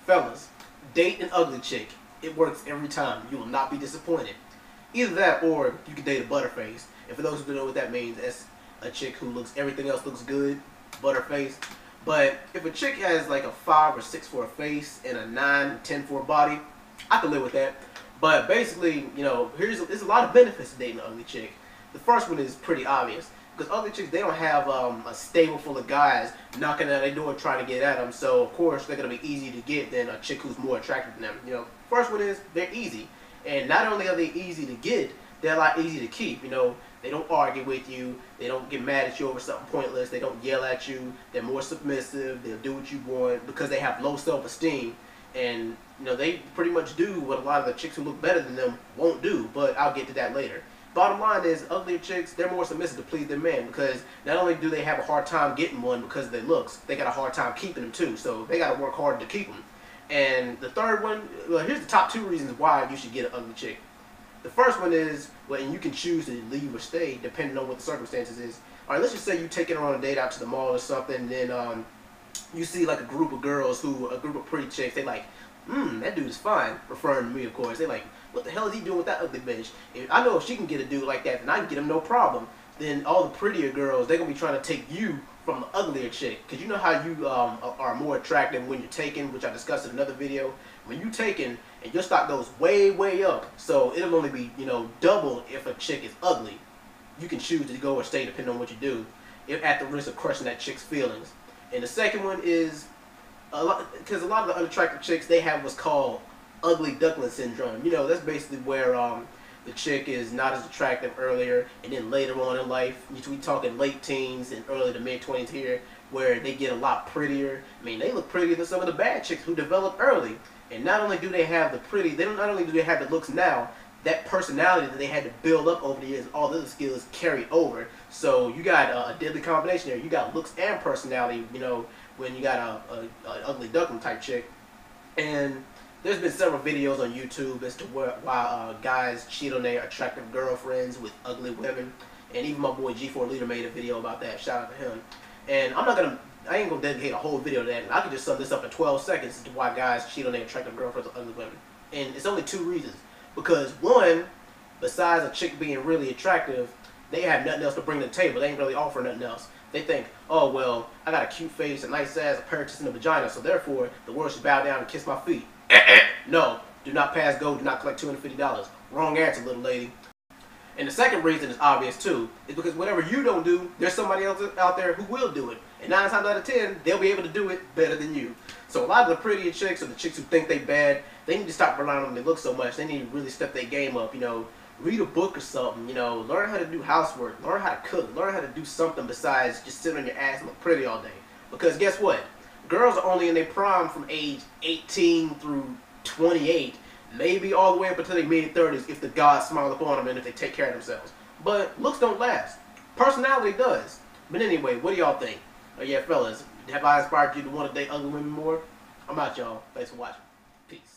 Fellas, date an ugly chick. It works every time. You will not be disappointed. Either that or you can date a butterface. And for those who don't know what that means, that's a chick who looks, everything else looks good, butterface. But if a chick has like a 5 or 6 for a face and a 9, 10 for a body, I can live with that. But basically, you know, there's a lot of benefits to dating an ugly chick. The first one is pretty obvious. Because ugly chicks, they don't have a stable full of guys knocking at their door trying to get at them. So, of course, they're going to be easy to get than a chick who's more attractive than them. You know, first one is they're easy. And not only are they easy to get, they're a lot easy to keep. You know, they don't argue with you. They don't get mad at you over something pointless. They don't yell at you. They're more submissive. They'll do what you want because they have low self-esteem. And, you know, they pretty much do what a lot of the chicks who look better than them won't do. But I'll get to that later. Bottom line is, uglier chicks, they're more submissive to please their man because not only do they have a hard time getting one because of their looks, they got a hard time keeping them too. So they got to work hard to keep them. And the third one, well, here's the top 2 reasons why you should get an ugly chick. The first one is, well, and you can choose to leave or stay depending on what the circumstances is. All right, let's just say you taking her on a date out to the mall or something, and then you see like a group of girls a group of pretty chicks, they like, that dude's fine, referring to me, of course. They like, what the hell is he doing with that ugly bitch? I know if she can get a dude like that, then I can get him no problem. Then all the prettier girls, they're going to be trying to take you from the uglier chick. Because you know how you are more attractive when you're taken, which I discussed in another video. When you're taken, and your stock goes way, way up. So it'll only be, you know, double if a chick is ugly. You can choose to go or stay depending on what you do, at the risk of crushing that chick's feelings. And the second one is, because a lot of the unattractive chicks, they have what's called ugly duckling syndrome. You know, that's basically where the chick is not as attractive earlier, and then later on in life, we talking late teens and early to mid 20s here, where they get a lot prettier. I mean, they look prettier than some of the bad chicks who develop early. And not only do they have the pretty, not only do they have the looks now, that personality that they had to build up over the years, all the other skills carry over. So you got a deadly combination there. You got looks and personality, you know, when you got an ugly duckling type chick. And there's been several videos on YouTube as to why guys cheat on their attractive girlfriends with ugly women. And even my boy G4 Leader made a video about that. Shout out to him. And I ain't gonna dedicate a whole video to that. I can just sum this up in 12 seconds as to why guys cheat on their attractive girlfriends with ugly women. And it's only 2 reasons. Because one, besides a chick being really attractive, they have nothing else to bring to the table. They ain't really offering nothing else. They think, oh, well, I got a cute face, a nice ass, a pair of tits in a vagina, so therefore the world should bow down and kiss my feet. No, do not pass go, do not collect $250. Wrong answer, little lady. And the second reason is obvious too, is because whatever you don't do, there's somebody else out there who will do it. And 9 times out of 10, they'll be able to do it better than you. So a lot of the prettier chicks, or the chicks who think they bad, they need to stop relying on their looks so much. They need to really step their game up, you know, read a book or something, you know, learn how to do housework, learn how to cook, learn how to do something besides just sit on your ass and look pretty all day. Because guess what? Girls are only in their prime from age 18 through 28, maybe all the way up until their mid-30s if the gods smile upon them and if they take care of themselves. But looks don't last. Personality does. But anyway, what do y'all think? Oh yeah, fellas, have I inspired you to want to date ugly women more? I'm out, y'all. Thanks for watching. Peace.